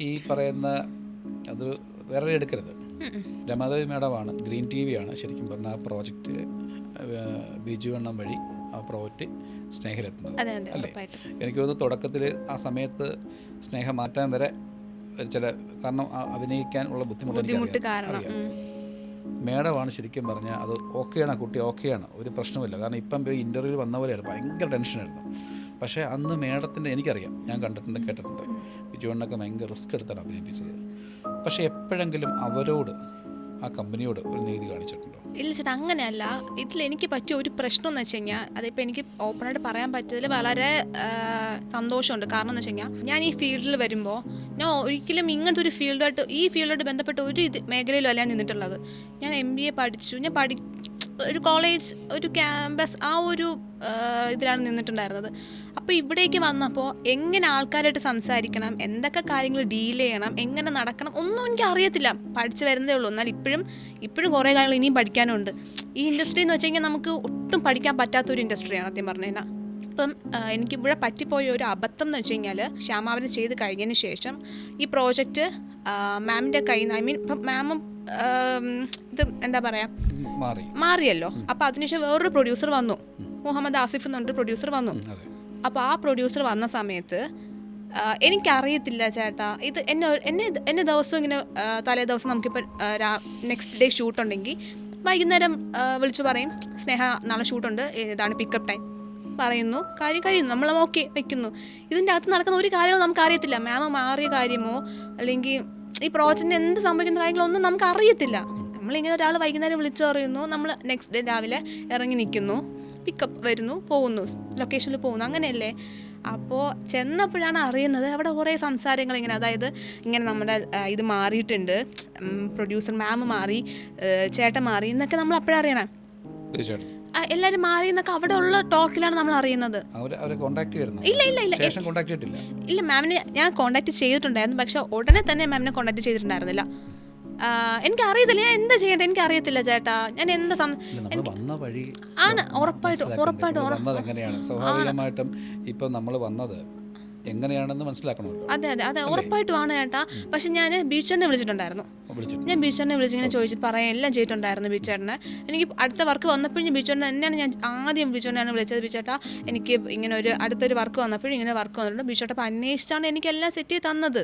ഈ പറയുന്ന അത് വേറെ എടുക്കരുത്. രമാദേവി മേഡമാണ്, ഗ്രീൻ ടി വി ആണ് ശരിക്കും പറഞ്ഞാൽ ആ പ്രോജക്റ്റ് ബിജു എണ്ണം വഴി ആ പ്രോജക്റ്റ് സ്നേഹയിലെത്തുന്നത് അല്ലേ? എനിക്ക് തോന്നുന്നു തുടക്കത്തിൽ ആ സമയത്ത് സ്നേഹം മാറ്റാൻ വരെ ചില കാരണം അഭിനയിക്കാൻ ഉള്ള ബുദ്ധിമുട്ട് അറിയാം. മേഡമാണ് ശരിക്കും പറഞ്ഞാൽ അത് ഓക്കെയാണ്, ആ കുട്ടി ഓക്കെയാണ്, ഒരു പ്രശ്നമില്ല. കാരണം ഇപ്പം ഇൻ്റർവ്യൂവിൽ വന്ന പോലെയാണ്, ഭയങ്കര ടെൻഷനായിരുന്നു. പക്ഷേ അന്ന് മേഡത്തിൻ്റെ എനിക്കറിയാം, ഞാൻ കണ്ടിട്ടുണ്ട്, കേട്ടിട്ടുണ്ട്, ബിജുവണ്ണൊക്കെ ഭയങ്കര റിസ്ക് എടുത്താണ് അഭിനയിപ്പിച്ചത്. പക്ഷേ എപ്പോഴെങ്കിലും അവരോട് ആ കമ്പനിയോട് ഒരു നീതി കാണിച്ചിട്ടുണ്ടോ? ഇല്ല ചേട്ടാ, അങ്ങനെയല്ല. ഇതിൽ എനിക്ക് പറ്റിയ ഒരു പ്രശ്നം എന്ന് വെച്ച് കഴിഞ്ഞാൽ, അതിപ്പോൾ എനിക്ക് ഓപ്പണായിട്ട് പറയാൻ പറ്റിയതിൽ വളരെ സന്തോഷമുണ്ട്. കാരണം എന്ന് വെച്ച് കഴിഞ്ഞാൽ, ഞാൻ ഈ ഫീൽഡിൽ വരുമ്പോൾ ഞാൻ ഒരിക്കലും ഇങ്ങനത്തെ ഒരു ഈ ഫീൽഡായിട്ട് ബന്ധപ്പെട്ട ഒരു മേഖലയിലും അല്ല ഞാൻ നിന്നിട്ടുള്ളത്. ഞാൻ MBA പഠിച്ചു, ഞാൻ ഒരു കോളേജ്, ഒരു ക്യാമ്പസ്, ആ ഒരു ഇതിലാണ് നിന്നിട്ടുണ്ടായിരുന്നത്. അപ്പോൾ ഇവിടേക്ക് വന്നപ്പോൾ എങ്ങനെ ആൾക്കാരായിട്ട് സംസാരിക്കണം, എന്തൊക്കെ കാര്യങ്ങൾ ഡീൽ ചെയ്യണം, എങ്ങനെ നടക്കണം, ഒന്നും എനിക്ക് അറിയത്തില്ല. പഠിച്ചു വരുന്നതേ ഉള്ളൂ. എന്നാൽ ഇപ്പോഴും കുറേ കാര്യങ്ങൾ ഇനിയും പഠിക്കാനുണ്ട്. ഈ ഇൻഡസ്ട്രി എന്ന് വെച്ച് കഴിഞ്ഞാൽ നമുക്ക് ഒട്ടും പഠിക്കാൻ പറ്റാത്തൊരു ഇൻഡസ്ട്രിയാണ് സത്യം പറഞ്ഞു കഴിഞ്ഞാൽ. അപ്പം എനിക്കിവിടെ പറ്റിപ്പോയ ഒരു അബദ്ധം എന്ന് വെച്ച് കഴിഞ്ഞാൽ, ശ്യാമാവനം ചെയ്ത് കഴിഞ്ഞതിന് ശേഷം ഈ പ്രോജക്റ്റ് മാമിൻ്റെ കയ്യിൽ നിന്ന്, ഇപ്പം മാമും ഇത് എന്താ പറയുക മാറിയല്ലോ. അപ്പോൾ അതിനുശേഷം വേറൊരു പ്രൊഡ്യൂസർ വന്നു, മുഹമ്മദ് ആസിഫ് എന്നൊരു പ്രൊഡ്യൂസർ വന്നു. അപ്പോൾ ആ പ്രൊഡ്യൂസർ വന്ന സമയത്ത് എനിക്കറിയത്തില്ല ചേട്ടാ, ഇത് എന്നെ ദിവസം ഇങ്ങനെ തലേ ദിവസം നമുക്കിപ്പോൾ നെക്സ്റ്റ് ഡേ ഷൂട്ടുണ്ടെങ്കിൽ വൈകുന്നേരം വിളിച്ചു പറയും, സ്നേഹ നാളെ ഷൂട്ടുണ്ട്, ഇതാണ് പിക്കപ്പ് ടൈം പറയുന്നു, കാര്യം കഴിയുന്നു, നമ്മൾ ഓക്കെ വെക്കുന്നു. ഇതിൻ്റെ അകത്ത് നടക്കുന്ന ഒരു കാര്യങ്ങളും നമുക്ക് അറിയത്തില്ല. മാം മാറിയ കാര്യമോ അല്ലെങ്കിൽ ഈ പ്രോജക്റ്റിന് എന്ത് സംഭവിക്കുന്ന കാര്യങ്ങളൊന്നും നമുക്ക് അറിയത്തില്ല. നമ്മളിങ്ങനെ ഒരാൾ വൈകുന്നേരം വിളിച്ചു പറയുന്നു, നമ്മൾ നെക്സ്റ്റ് ഡേ രാവിലെ ഇറങ്ങി നിൽക്കുന്നു, പിക്കപ്പ് വരുന്നു, പോകുന്നു, ലൊക്കേഷനിൽ പോകുന്നു, അങ്ങനെയല്ലേ. അപ്പോൾ ചെന്നപ്പോഴാണ് അറിയുന്നത് അവിടെ കുറേ സംസാരങ്ങൾ ഇങ്ങനെ, അതായത് ഇങ്ങനെ നമ്മുടെ ഇത് മാറിയിട്ടുണ്ട്, പ്രൊഡ്യൂസർ മാം മാറി, ചേട്ടൻ മാറി എന്നൊക്കെ നമ്മൾ അപ്പോഴറിയണം. എല്ലാവരും മാറി എന്നൊക്കെ അവിടെ ഉള്ള ടോക്കിലാണ് നമ്മൾ അറിയുന്നത്. ഇല്ല, മാമിനെ ഞാൻ കോണ്ടാക്ട് ചെയ്തിട്ടുണ്ടായിരുന്നു, പക്ഷെ ഉടനെ തന്നെ മാമിനെ കോണ്ടാക്ട് ചെയ്തിട്ടുണ്ടായിരുന്നില്ല. എനിക്ക് അറിയത്തില്ല ഞാൻ എന്താ ചെയ്യേണ്ടത്, എനിക്ക് അറിയത്തില്ല ചേട്ടാ. ഞാൻ എന്താ ആണ് ഉറപ്പായിട്ടും സ്വാഭാവികമായിട്ടും ഇപ്പം നമ്മൾ വന്നത് എങ്ങനെയാണെന്ന് മനസ്സിലാക്കണമല്ലോ. അതെ ഉറപ്പായിട്ടും ആണ് ചേട്ടാ. പക്ഷെ ഞാൻ ബീച്ചേട്ടനെ വിളിച്ചിട്ടുണ്ടായിരുന്നു. ഞാൻ ബീച്ചേട്ടനെ വിളിച്ചിങ്ങനെ ചോദിച്ചു പറയാൻ എല്ലാം ചെയ്തിട്ടുണ്ടായിരുന്നു ബീച്ചേട്ടനെ. എനിക്ക് അടുത്ത വർക്ക് വന്നപ്പോഴും ബീച്ചേട്ടൻ തന്നെയാണ് ഞാൻ ആദ്യം ബീച്ചേട്ടനാണ് വിളിച്ചത്. ബീച്ചേട്ടാ എനിക്ക് ഇങ്ങനെ അടുത്തൊരു വർക്ക് വന്നപ്പോഴും ഇങ്ങനെ വർക്ക് വന്നിട്ടുണ്ട്, ബീച്ചേട്ട അപ്പം അന്വേഷിച്ചാണ് എനിക്കെല്ലാം സെറ്റ് ചെയ്ത് തന്നത്.